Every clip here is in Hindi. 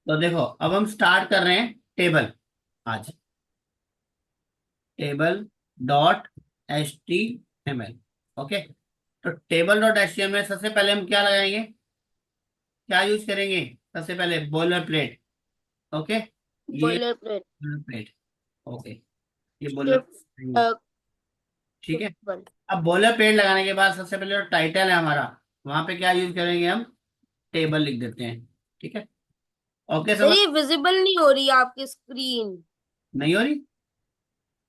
तो देखो अब हम स्टार्ट कर रहे हैं टेबल। आज table dot H T M L. Okay. तो table dot H T M L सबसे पहले हम क्या लगाएंगे, क्या यूज करेंगे? सबसे पहले बॉयलर प्लेट। ओके। ये boiler plate. Boiler plate. Okay. ये बॉयलर। शिफ्ट अ, ठीक है। Shift one. अब बॉयलर प्लेट लगाने के बाद सबसे पहले जो टाइटल है हमारा, वहां पे क्या यूज करेंगे हम? टेबल लिख देते हैं। ठीक है। ओके सर समझ? ये विजिबल नहीं हो रही आपकी स्क्रीन। नहीं हो रही?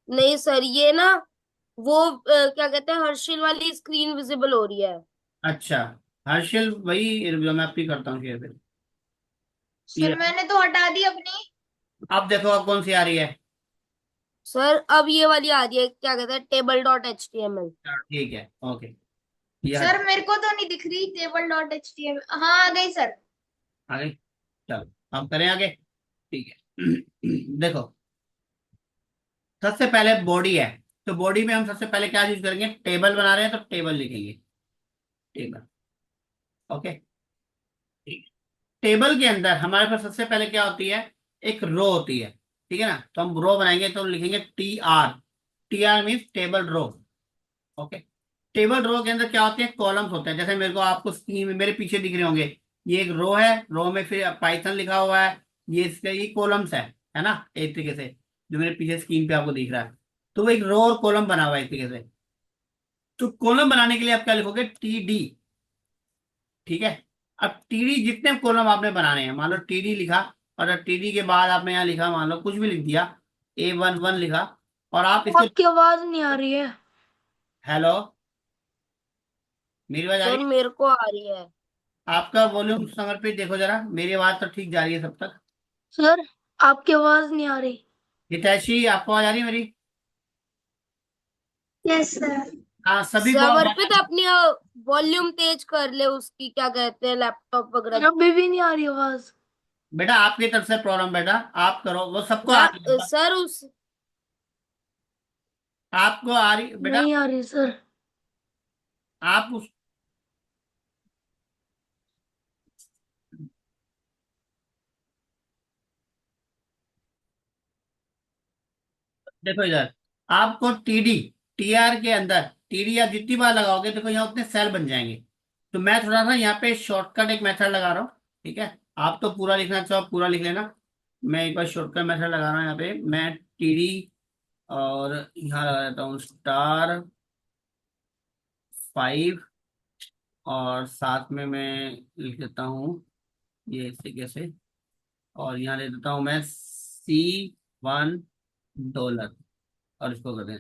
नहीं सर, ये ना वो क्या कहते हैं, हर्षिल वाली स्क्रीन विजिबल हो रही है। अच्छा। हर्षल वही जो मैं अपनी करता हूँ शेयर पे। सर ये मैंने तो हटा दी अपनी। अब देखो अब कौन सी आ रही है। सर अब ये वाली आ रही है, क्या कहते हैं, table dot H T M l. ठीक है। ओके। ये हट। सर मेरे को तो नहीं दिख रही table dot H T m. हाँ आ गई सर। आ गई। चलो अब करें आगे। ठीक है। देखो सबसे पहले बॉडी है। तो बॉडी में हम सबसे पहले क्या यूज करेंगे? टेबल बना रहे हैं तो टेबल लिखेंगे। टेबल। ओके। ठीक है। टेबल के अंदर हमारे पास सबसे पहले क्या होती है? एक रो होती है। ठीक है ना? तो हम रो बनाएंगे तो लिखेंगे t r. T r means table row. Okay. Table row के अंदर क्या होते हैं? कॉलम्स होते हैं। जैसे मेरे को आपको स्क्रीन में मेरे पीछे दिख रहे होंगे, ये एक रो है, रो में फिर पाइथन लिखा हुआ है। ये इसके ये कॉलम्स है ना, एक तरीके से जो मेरे पीछे स्क्रीन पे आपको दिख रहा है। तो वो एक रो और कॉलम बना हुआ है एक तरीके से। तो कॉलम बनाने के लिए आप क्या लिखोगे? T D. ठीक है। अब टी डी जितने कॉलम आपने बनाने हैं, मान लो टी डी लिखा, और टी डी के बाद आपने यहाँ लिखा, मान लो कुछ भी लिख दिया, ए वन वन लिखा, और आप इसको। आपकी आवाज नहीं आ रही है। हेलो, मेरी आवाज आ रही सर है? मेरे को आ रही है। आपका वॉल्यूम समर्पित देखो जरा, मेरी आवाज तो ठीक जा रही है सब तक। सर आपकी आवाज नहीं आ रही। हितैषी आपको आवाज आ रही है मेरी? Yes sir. हाँ सभी को आवाज आ समर्पित रही है। अपनी वॉल्यूम तेज कर ले उसकी, क्या कहते हैं, लैपटॉप वगैरह। अभी भी नहीं आ रही आवाज। बेटा आपकी तरफ से प्रॉब्लम, बेटा आप करो, वो सबको आ रही है। सर उस आपको आ रही बेटा? नहीं आ रही सर। आप उस देखो इधर, आपको टीडी, टी आर के अंदर टीडी आप जितनी बार लगाओगे देखो यहाँ उतने सेल बन जाएंगे। तो मैं थोड़ा सा यहाँ पे शॉर्टकट एक मेथड लगा रहा हूँ। ठीक है। आप तो पूरा लिखना चाहो आप पूरा लिख लेना। मैं एक बार शॉर्टकट मेथड लगा रहा हूँ यहाँ पे, मैं टीडी, और यहाँ लगा देता हूँ स्टार 5, और साथ में मैं लिख देता हूँ ये इस तरीके से, और यहाँ ले देता हूँ मैं $1। और इसको कर दें।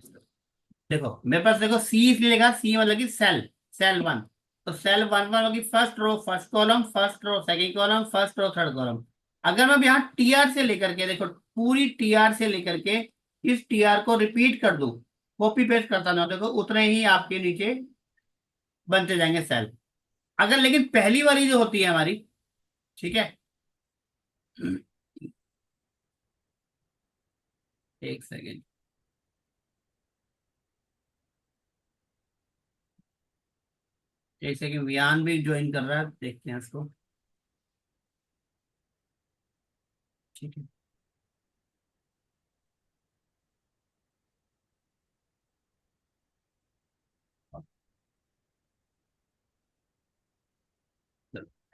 देखो मेरे पास देखो सी इसलिए लिखा, सी मतलब कि सेल, सेल वन। तो सेल वन वन होगी first row first column, first row second column, first row third column. अगर मैं यहाँ टी आर से लेकर के देखो, पूरी टी आर से लेकर के इस टी आर को रिपीट कर दूं, कॉपी पेस्ट करता ना, देखो उतने ही आपके नीचे बनते जाएंगे सेल। अगर लेकिन पहली वाली जो होती है हमारी, ठीक है, एक सेकेंड, एक सेकेंड, वियान भी ज्वाइन कर रहा है, देखते हैं उसको। ठीक है।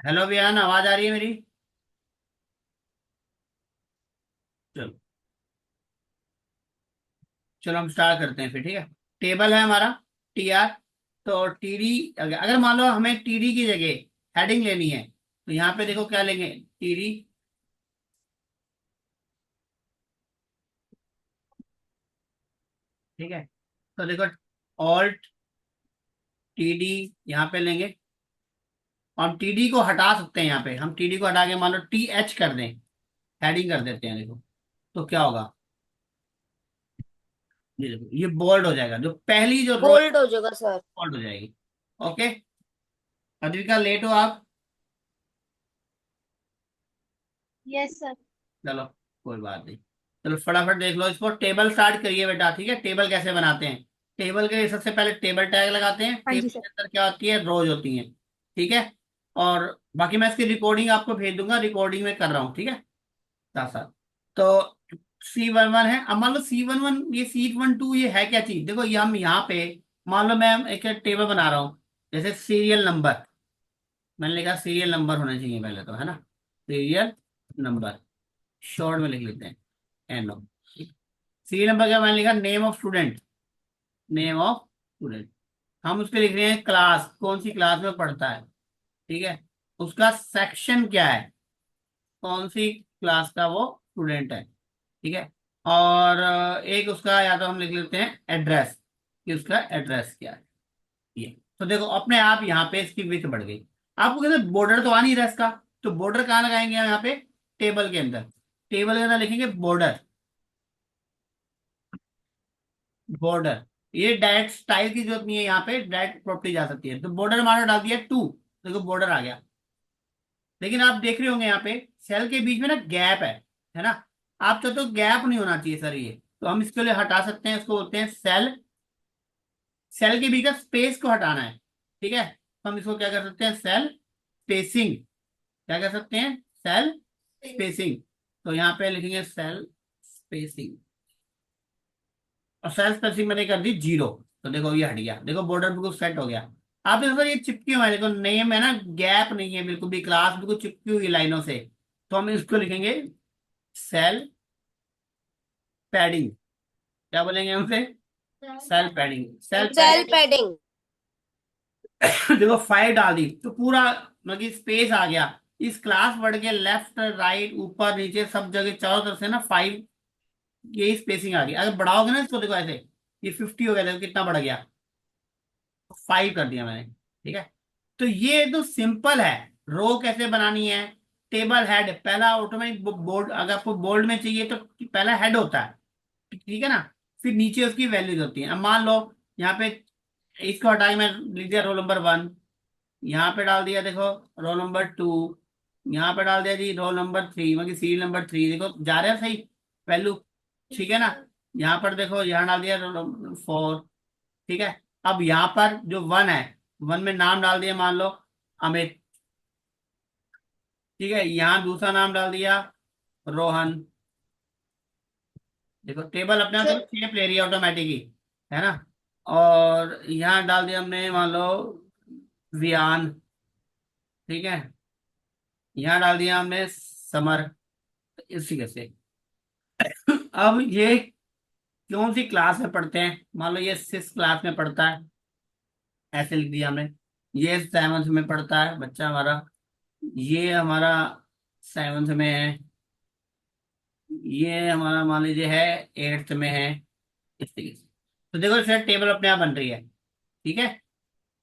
हेलो वियान, आवाज आ रही है मेरी? चलो, चलो हम स्टार्ट करते हैं फिर। ठीक है। टेबल है हमारा टी आर। तो टीडी, अगर मान लो हमें टीडी की जगह हेडिंग लेनी है, तो यहाँ पे देखो क्या लेंगे? टीडी। ठीक है। तो देखो ऑल्ट टीडी यहाँ पे लेंगे, और टीडी को हटा सकते हैं। यहाँ पे हम टीडी को हटा के मान लो टी एच कर दें, हेडिंग कर देते हैं। देखो तो क्या होगा, ये देखो ये बोल्ड हो जाएगा, जो पहली जो रो है बोल्ड हो जाएगा सर। बोल्ड हो जाएगी। ओके। अद्विका लेट हो आप? Yes sir. चलो कोई बात नहीं। चलो फटाफट देख लो इसको, टेबल स्टार्ट करिए बेटा। ठीक है। टेबल कैसे बनाते हैं? टेबल के लिए सबसे पहले टेबल टैग लगाते हैं। हाँ टेबल जी के सर। अंदर क्या होती है? रोज होती हैं। ठीक है। और बाकी मैं इसकी रिकॉर्डिंग आपको भेज दूंगा, रिकॉर्डिंग में कर रहा हूँ। ठीक है। साथ साथ। तो C11 है। अब मान लो C11, ये C12 ये है क्या चीज, देखो ये हम यहाँ पे मान लो मैं एक टेबल बना रहा हूँ, जैसे सीरियल नंबर, मैंने लिखा सीरियल नंबर होना चाहिए पहले तो, है ना, सीरियल नंबर, शॉर्ट में लिख लेते हैं NO। सीरियल नंबर क्या मैंने लिखा, name of student, name of student. हम उसके लिख रहे हैं क्लास, कौन सी क्लास में पढ़ता है, ठीक है, उसका सेक्शन क्या है, कौन सी क्लास का वो स्टूडेंट है, ठीक है। और एक उसका या तो हम लिख लेते हैं एड्रेस, कि उसका एड्रेस क्या है ये। तो देखो अपने आप यहाँ पे इसकी विड्थ बढ़ गई। आपको कहते बॉर्डर तो आ नहीं रहा इसका, तो बॉर्डर कहाँ लगाएंगे हम यहाँ पे, टेबल के अंदर, टेबल के अंदर लिखेंगे बॉर्डर, बॉर्डर। ये डायरेक्ट स्टाइल की जरूरत नहीं है, यहाँ पे डायरेक्ट प्रॉपर्टी जा सकती है। तो बॉर्डर हमारा डाल दिया 2, देखो बॉर्डर आ गया। लेकिन आप देख रहे होंगे यहाँ पे सेल के बीच में ना गैप है ना, आप चाहते हो गैप नहीं होना चाहिए सर ये, तो हम इसके लिए हटा सकते हैं, इसको बोलते हैं सेल, सेल के बीच का स्पेस को हटाना है, ठीक है। तो हम इसको क्या कर सकते हैं, सेल स्पेसिंग, क्या कर सकते हैं, सेल स्पेसिंग। तो यहाँ पे लिखेंगे सेल स्पेसिंग, और सेल स्पेसिंग मैंने कर दी 0। तो देखो ये हट गया, देखो बॉर्डर बिल्कुल सेट हो गया। आप देखो सर ये चिपकी हुआ है, देखो नेम है ना, गैप नहीं है बिल्कुल भी, क्लास बिल्कुल चिपकी हुई लाइनों से। तो हम इसको लिखेंगे सेल पैडिंग, क्या बोलेंगे हमसे, cell padding, cell cell padding. Padding. देखो 5 डाल दी तो पूरा मतलब स्पेस आ गया, इस क्लास वर्ड के लेफ्ट राइट ऊपर नीचे सब जगह चारों तरफ से ना 5, यही स्पेसिंग आ गई। अगर बढ़ाओगे ना इसको, देखो ऐसे ये 50 हो गया, देखो कितना बढ़ गया, 5 कर दिया मैंने, ठीक है। तो ये तो सिंपल है। रो कैसे बनानी है, टेबल हेड पहला ऑटोमेटिक बोर्ड, अगर आपको बोल्ड में चाहिए तो पहला हेड होता है, ठीक है ना, फिर नीचे उसकी वैल्यूज होती है। अब मान लो यहाँ पे इसको हटा के मैं लिख दिया रोल नंबर 1, यहाँ पे डाल दिया देखो रोल नंबर 2, यहाँ पे डाल दिया जी रोल नंबर 3, मतलब सीरियल नंबर 3, देखो जा रहा है सही वैल्यू, ठीक है ना। यहाँ पर देखो यहाँ डाल दिया रोल नंबर 4, ठीक है। अब यहाँ पर जो 1 है, 1 में नाम डाल दिया मान लो अमित, ठीक है। यहाँ दूसरा नाम डाल दिया रोहन, देखो टेबल अपने आप सर शेप ले रही है ऑटोमेटिक ही, है ना। और यहाँ डाल दिया हमने मान लो वियान, ठीक है। यहाँ डाल दिया हमने समर, इसी के से। अब ये कौन सी क्लास में पढ़ते हैं, मान लो ये 6 क्लास में पढ़ता है, ऐसे लिख दिया हमने। ये 7th में पढ़ता है बच्चा हमारा, ये हमारा 7th में है, ये हमारा मान लीजिए है 8th में है, इस तरीके से। तो देखो सर टेबल अपने आप बन रही है, ठीक है।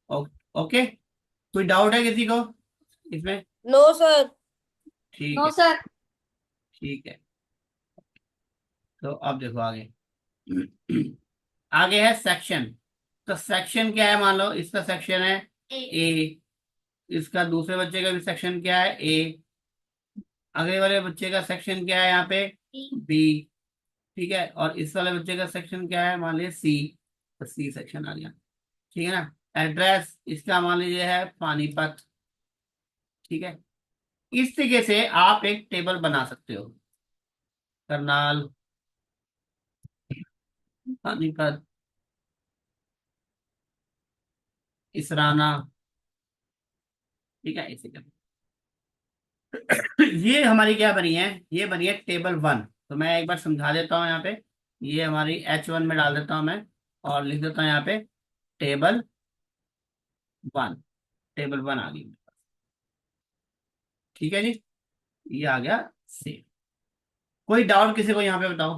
ओके, कोई डाउट है किसी को इसमें, नो सर। ठीक नो है, सर। ठीक है। तो अब देखो आगे, आगे है सेक्शन। तो सेक्शन क्या है, मान लो इसका सेक्शन है ए, इसका दूसरे बच्चे का भी सेक्शन क्या है ए, अगले वाले बच्चे का सेक्शन क्या है यहाँ पे बी, ठीक है। और इस वाले बच्चे का सेक्शन क्या है, मान लीजिए सी, तो सी सेक्शन आ गया, ठीक है ना। एड्रेस इसका मान लीजिए है पानीपत, ठीक है। इस तरीके से आप एक टेबल बना सकते हो, करनाल, पानीपत, इसराना, ठीक है, इसी तरह। ये हमारी क्या बनी है, ये बनी है टेबल 1। तो मैं एक बार समझा देता हूँ यहाँ पे, ये हमारी H1 में डाल देता हूँ मैं, और लिख देता हूँ यहाँ पे टेबल 1, टेबल 1 आ गई, ठीक है जी। ये आ गया सेव। कोई डाउट किसी को यहाँ पे बताओ,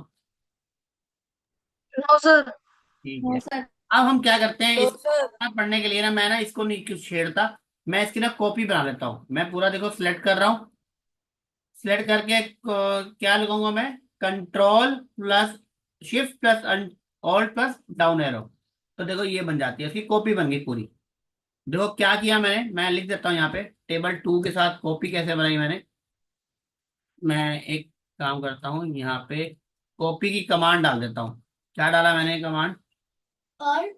नो सर। ठीक है। No sir. अब हम क्या करते हैं, नो इसको सर। पढ़ने के लिए ना मैं ना इसको नहीं कुछ छेड़ता, मैं इसकी ना कॉपी बना लेता हूँ। मैं पूरा देखो सिलेक्ट कर रहा हूँ, सिलेक्ट करके क्या लिखूंगा मैं, control plus shift plus alt plus down arrow. तो देखो ये बन जाती है, इसकी कॉपी बन गई पूरी। देखो क्या किया मैंने, मैं लिख देता हूँ यहाँ पे टेबल 2 के साथ कॉपी कैसे बनाई मैंने। मैं एक काम करता हूँ यहाँ पे, कॉपी की कमांड डाल देता हूँ। क्या डाला मैंने कमांड, और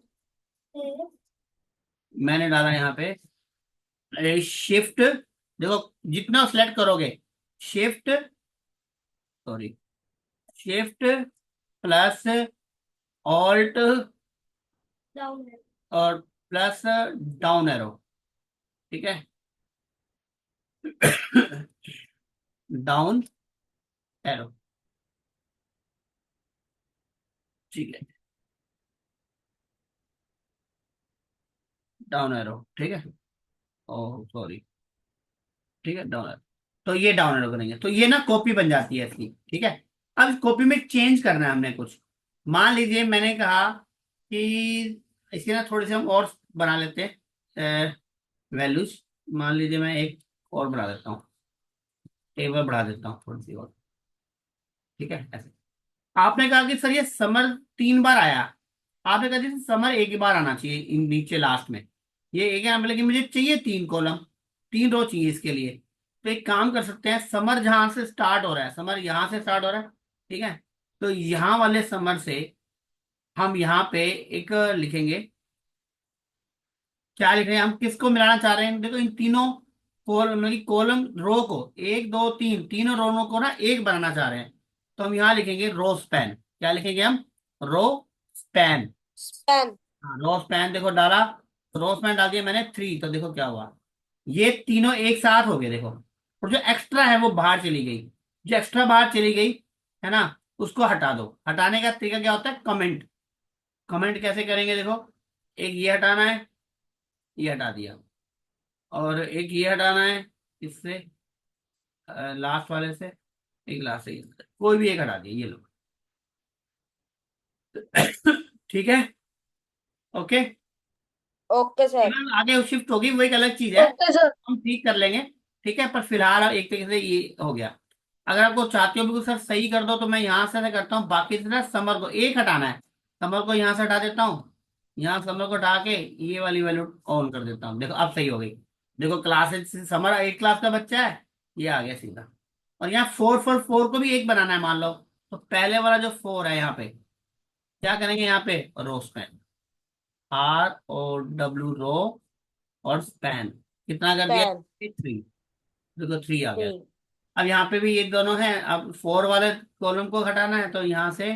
मैंने डाला यहाँ पे शिफ्ट, देखो जितना सेलेक्ट करोगे shift sorry, shift plus alt down है। और प्लस डाउन एरो, ठीक है। डाउन एरो, ठीक है, डाउन एरो, ठीक है। ओह सॉरी, ठीक है, डाउन एरो। तो ये डाउन एरो करेंगे तो ये ना कॉपी बन जाती है इसकी, ठीक है। अब इस कॉपी में चेंज करना है हमने कुछ। मान लीजिए मैंने कहा कि इसके ना थोड़े से हम और बना लेते हैं वैल्यूज। मान लीजिए मैं एक और बढ़ा देता हूँ, टेबल बढ़ा देता हूँ थोड़ी सी और, ठीक है, ऐसे। आपने कहा कि सर ये समर 3 बार आया, आपने कहा जी समर एक ही बार आना चाहिए इन नीचे लास्ट में। ये एक है, मतलब कि मुझे चाहिए 3 कॉलम, 3 रो चाहिए इसके लिए। तो एक काम कर सकते हैं, समर जहां से स्टार्ट हो रहा है, समर यहां से स्टार्ट हो रहा है, ठीक है। तो यहाँ वाले समर से हम यहाँ पे एक लिखेंगे, क्या लिख रहे हैं हम, किसको मिलाना चाह रहे हैं, देखो इन तीनों कॉलम, मतलब कि कॉलम रो को, 1 2 3 तीनों रो को ना एक बनाना चाह रहे हैं। तो हम यहाँ लिखेंगे रो स्पैन। क्या लिखेंगे हम, रो स्पैन। स्पैन। हाँ, रो स्पैन देखो डाला, रो स्पैन डाल दिया मैंने 3, तो देखो क्या हुआ, ये तीनों एक साथ हो गए देखो। और जो एक्स्ट्रा है वो बाहर चली गई, जो एक्स्ट्रा बाहर चली गई है ना, उसको हटा दो। हटाने का तरीका क्या होता है, कमेंट। कमेंट कैसे करेंगे देखो, एक ये हटाना है, ये हटा दिया, और एक ये हटाना है इससे, लास्ट वाले से, एक लास्ट से, कोई भी एक हटा दिया, ये लो। ठीक है, ओके। Okay sir. फिलहाल आगे शिफ्ट होगी वो एक अलग चीज है, ओके सर। हम ठीक कर लेंगे, ठीक है। पर फिलहाल अब एक तरीके से ये हो गया। अगर आपको चाहते हो बिल्कुल सर सही कर दो तो मैं यहाँ से करता हूँ, बाकी से ना समर को एक हटाना है, समर को यहाँ से हटा देता हूँ, यहाँ समर को हटा के ये वाली वैल्यू ऑन कर देता हूँ, देखो अब सही हो गई। देखो क्लास समर 8 क्लास का बच्चा है, ये आ गया सीधा। और यहाँ 4 4 4 को भी एक बनाना है मान लो, तो पहले वाला जो 4 है यहाँ पे क्या करेंगे, यहाँ पे रो स्पैन, ROW रो, और स्पैन कितना कर दिया, स्पैन। 3। देखो 3 आ गया। ठीक। अब यहाँ पे भी ये दोनों हैं, अब 4 वाले कॉलम को हटाना है, तो यहाँ से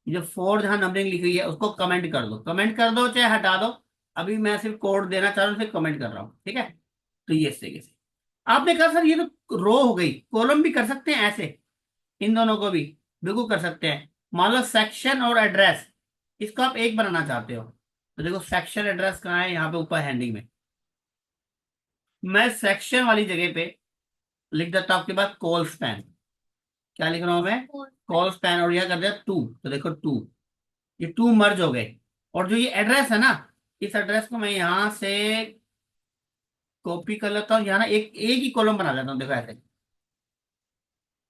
जो 4 जहाँ नंबरिंग लिखी हुई है उसको कमेंट कर दो, कमेंट कर दो चाहे हटा दो। अभी मैं सिर्फ कोड देना चाह रहा हूँ, सिर्फ कमेंट कर रहा हूँ, ठीक है। तो ये इस तरीके से आपने कहा सर ये तो रो हो गई, कॉलम भी कर सकते हैं ऐसे, इन दोनों को भी बिल्कुल कर सकते हैं। मान लो सेक्शन और एड्रेस, इसको आप एक बनाना चाहते हो, तो देखो सेक्शन एड्रेस कहाँ है, यहाँ पे ऊपर हैंडिंग में। मैं सेक्शन वाली जगह पे लिख देता हूँ आपके पास कॉल स्पैन। क्या लिख रहा हूं मैं, कॉल स्पैन, और यह कर दिया 2, तो देखो 2, ये 2 मर्ज हो गए। और जो ये एड्रेस है ना, इस एड्रेस को मैं यहां से कॉपी कर लेता हूँ, यहाँ ना एक एक ही कॉलम बना लेता हूँ, देखो ऐसे,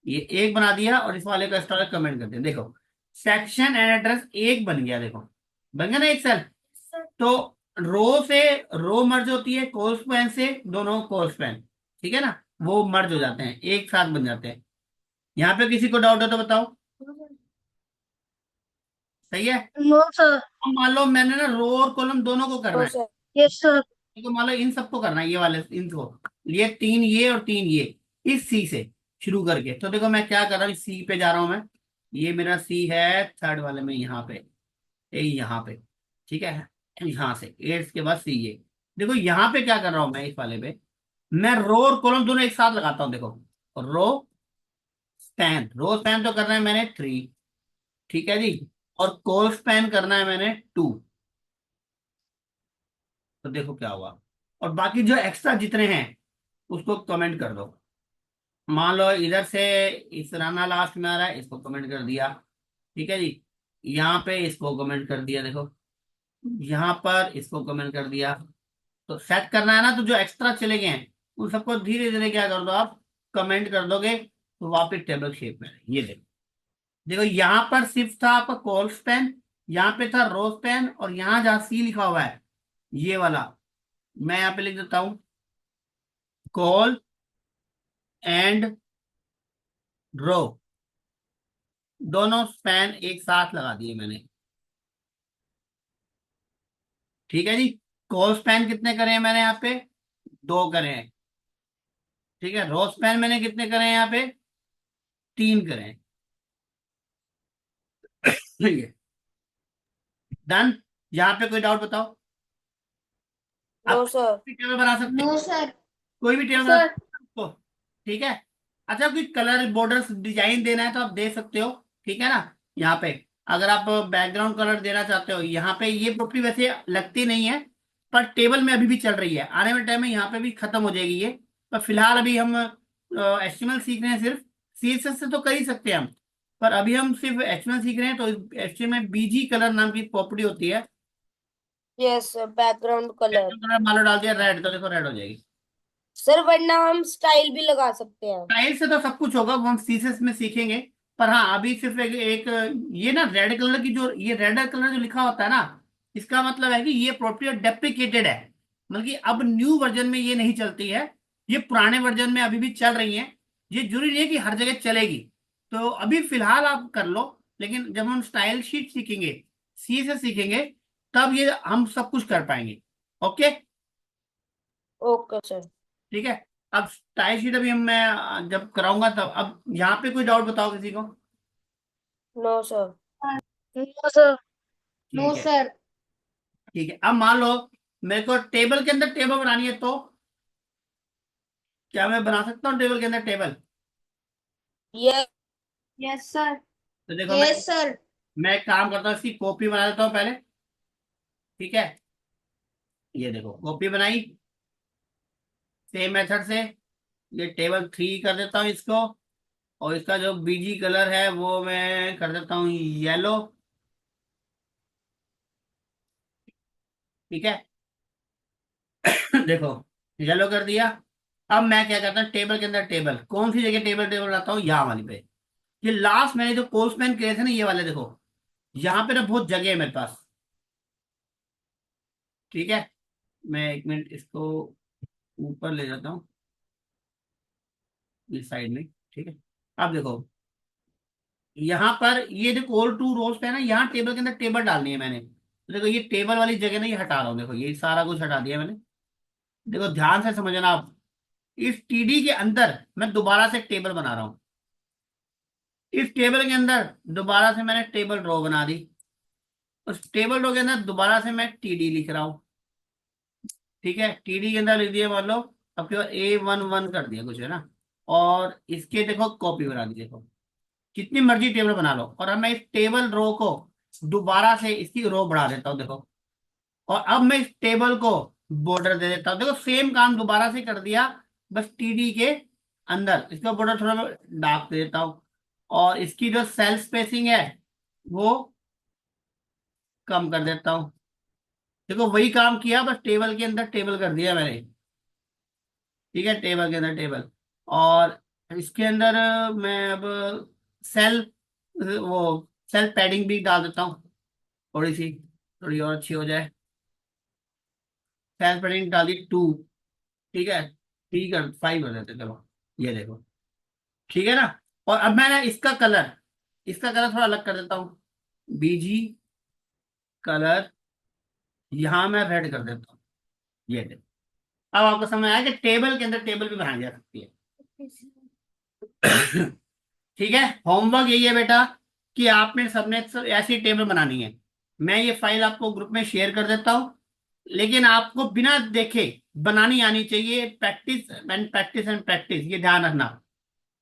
ये एक बना दिया और इस वाले का एक्स्ट्रा कमेंट कर दिया, देखो सेक्शन एंड एड्रेस एक बन गया, देखो बन गया ना एक सेल। तो रो से रो मर्ज होती है, कॉल स्पैन से दोनों कॉल स्पैन, ठीक है ना, वो मर्ज हो जाते हैं, एक साथ बन जाते हैं। यहाँ पे किसी को डाउट है तो बताओ, सही है। No sir. अब मान लो मैंने ना रो और कॉलम दोनों को करना नो है, सर। Yes sir. तो मान लो इन सबको करना है, ये वाले इनको, ये 3 ये और 3 ये, इस सी से शुरू करके। तो देखो मैं क्या कर रहा हूँ, सी पे जा रहा हूँ मैं, ये मेरा सी है थर्ड वाले में, यहाँ पे, ये यहाँ पे, ठीक है, यहाँ से 8 के बाद सी ये। देखो यहाँ पे क्या कर रहा हूँ मैं, इस वाले पे मैं रो और कॉलम दोनों एक साथ लगाता हूँ, देखो रो स्पैन तो करना है मैंने 3, ठीक है जी, और कॉल स्पैन करना है मैंने 2। तो देखो क्या हुआ, और बाकी जो एक्स्ट्रा जितने हैं उसको कमेंट कर दो। मान लो इधर से इस राना लास्ट में आ रहा है, इसको कमेंट कर दिया, ठीक है जी। यहाँ पे इसको कमेंट कर दिया, देखो यहाँ पर इसको कमेंट कर दिया। तो सेट करना है ना, तो जो एक्स्ट्रा चले गए हैं उन सबको धीरे धीरे क्या कर दो आप, कमेंट कर दोगे, तो वापिस टेबल शेप में ये देखो। देखो यहाँ पर सिर्फ था आपका कॉल स्पैन, यहाँ पे था रो स्पैन, और यहाँ जहाँ सी लिखा हुआ है ये वाला, मैं यहाँ पे लिख देता हूँ कॉल एंड रो, दोनों स्पैन एक साथ लगा दिए मैंने, ठीक है जी। कॉल स्पैन कितने करे हैं मैंने यहाँ पे, 2 करे हैं, ठीक है। रो स्पैन मैंने कितने करे हैं यहाँ पे, 3 करे हैं। ठीक है, डन। यहाँ पे कोई डाउट बताओ? नो आप सर। कोई टेबल बना सकते नो हैं, सर। कोई भी टेबल बना सर। सकते हैं उसको। ठीक है। अच्छा, कोई कलर बॉर्डर डिजाइन देना है तो आप दे सकते हो, ठीक है ना। यहाँ पे अगर आप बैकग्राउंड कलर देना चाहते हो, यहाँ पे ये प्रॉपर्टी वैसे लगती नहीं है, पर टेबल में अभी भी चल रही है, आने वाले टाइम में यहाँ पे भी खत्म हो जाएगी ये। पर फिलहाल अभी हम एचटीएमएल सीख रहे हैं सिर्फ, सीएसएस से तो कर ही सकते हैं हम, पर अभी हम सिर्फ एचटीएमएल सीख रहे हैं। तो एचटीएमएल में बीजी कलर नाम की प्रॉपर्टी होती है। Yes sir, background colour. Colour मान लो डाल दिया रेड, तो देखो रेड हो जाएगी। सर वरना हम स्टाइल भी लगा सकते हैं। टाइल से तो सब कुछ होगा, वो हम सीसेस में सीखेंगे। पर हाँ, अभी सिर्फ एक ये ना रेड कलर की, जो ये रेड कलर जो लिखा होता है ना, इसका मतलब है कि ये प्रॉपर्टी डेप्रिकेटेड है। मतलब कि अब न्यू वर्जन में ये नहीं चलती है, ये पुराने वर्जन में अभी भी चल रही है। ये जरूरी नहीं है कि हर जगह चलेगी। तो अभी फिलहाल आप कर लो, लेकिन जब हम स्टाइल शीट सीखेंगे, सीएसएस सीखेंगे, तब ये हम सब कुछ कर पाएंगे। ओके। Okay sir. ठीक है। अब टाई शीट अभी मैं जब कराऊंगा तब, अब यहाँ पे कोई डाउट बताओ किसी को? No sir. No sir. No ठीक है। सर। ठीक है, अब मान लो मेरे को टेबल के अंदर टेबल बनानी है, तो क्या मैं बना सकता हूँ टेबल के अंदर टेबल? यस। Yes sir. तो देखो, यस सर। मैं एक काम करता हूँ, इसकी कॉपी बना लेता हूँ पहले। ठीक है, ये देखो कॉपी बनाई, सेम मेथड से ये टेबल 3 कर देता हूँ इसको। और इसका जो बीजी कलर है वो मैं कर देता हूँ येलो। ठीक है। देखो, येलो कर दिया। अब मैं क्या करता हूँ, टेबल के अंदर टेबल, कौन सी जगह टेबल टेबल लाता हूँ, यहाँ वाली पे। ये लास्ट मैंने जो पोस्टमैन किए थे ना, ये वाले देखो, यहाँ पे ना बहुत जगह है मेरे पास। ठीक है, मैं एक मिनट इसको ऊपर ले जाता हूँ, इस साइड में। ठीक है। अब देखो, यहाँ पर ये जो ऑल टू रोज पे है ना, यहाँ टेबल के अंदर टेबल डालनी है मैंने। तो देखो, ये टेबल वाली जगह ना ये हटा रहा हूँ, देखो ये सारा कुछ हटा दिया मैंने। देखो ध्यान से समझना आप, इस टीडी के अंदर मैं दोबारा से एक टेबल बना रहा हूँ। इस टेबल के अंदर दोबारा से मैंने टेबल रो बना दी। उस टेबल रो के अंदर दोबारा से मैं टीडी लिख रहा हूँ। ठीक है, टीडी के अंदर लिख दिया, मान लो अब केवल A11 कर दिया कुछ, है ना। और इसके देखो कॉपी बना दी, देखो कितनी मर्जी टेबल बना लो। और अब मैं इस टेबल रो को दोबारा से इसकी रो बढ़ा देता हूँ, देखो। और अब मैं इस टेबल को बॉर्डर दे देता हूँ, देखो सेम काम दोबारा से कर दिया, बस टीडी के अंदर इसका बॉर्डर थोड़ा डार्क दे देता हूँ। और इसकी जो सेल स्पेसिंग है वो कम कर देता हूँ। देखो वही काम किया, बस टेबल के अंदर टेबल कर दिया मैंने। ठीक है, टेबल के अंदर टेबल। और इसके अंदर मैं अब सेल, वो सेल पैडिंग भी डाल देता हूँ, थोड़ी सी, थोड़ी और अच्छी हो जाए। सेल पैडिंग डाल दी 2। ठीक है, 5 कर देते, चलो ये देखो। ठीक है ना। और अब मैं ना इसका कलर थोड़ा अलग कर देता हूँ, बीजी कलर, यहाँ मैं रेड कर देता हूँ, ये देखो। अब आपको समझ आया कि टेबल के अंदर टेबल भी बनाई जा सकती है। ठीक है, होमवर्क यही है बेटा, कि आपने सबने ऐसी टेबल बनानी है। मैं ये फाइल आपको ग्रुप में शेयर कर देता हूँ, लेकिन आपको बिना देखे बनानी आनी चाहिए। प्रैक्टिस एंड प्रैक्टिस, ये ध्यान रखना।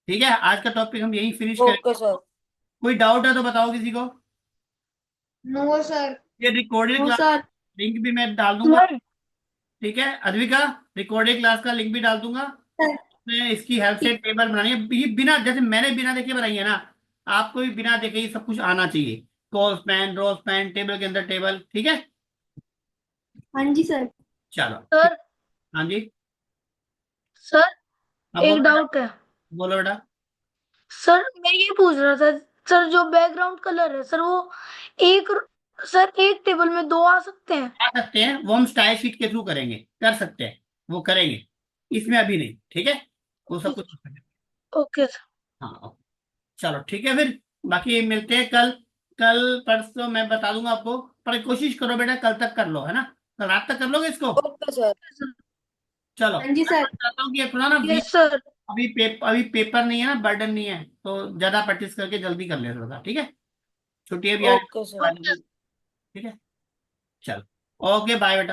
ठीक है, आज का टॉपिक हम यही फिनिश ओके करेंगे। सर। कोई डाउट है तो बताओ किसी को। No sir. ये recorded no class sir. Link भी मैं डाल दूंगा। ठीक है अद्विका, रिकॉर्डेड क्लास का लिंक भी डाल दूंगा। मैं इसकी हेल्प से टेबल बनानी है, ये बिना, जैसे मैंने बिना देखे बनाई है ना, आपको भी बिना देखे ही सब कुछ आना चाहिए। Col span, row span, table के अंदर टेबल। ठीक है, हाँ जी सर। चलो ठीक। सर। हाँ जी। सर अब एक बोलो बेटा, डाउट है। बोलो बेटा। सर मैं ये पूछ रहा था, सर जो बैकग्राउंड कलर है सर वो एक सर एक टेबल में दो आ सकते हैं? आ सकते हैं, वो हम स्टाइल शीट के थ्रू करेंगे, कर सकते हैं, वो करेंगे, इसमें अभी नहीं। ठीक है, वो सब कुछ। Okay sir. हाँ, चलो ठीक है फिर, बाकी मिलते हैं कल। कल परसों मैं बता दूंगा आपको, पर कोशिश करो बेटा कल तक कर लो, है ना। कल रात तक कर लोगे इसको? Okay sir. चलो, हाँ जी मैं सर। चाहता हूँ कि ये थोड़ा ना यस सर। अभी पेपर नहीं है ना, बर्डन नहीं है, तो ज्यादा प्रैक्टिस करके जल्दी कर ले थोड़ा, ठीक है। छुट्टियां भी आने ओके सर। वाली हैं, ठीक है। चलो, ओके बाय बेटा।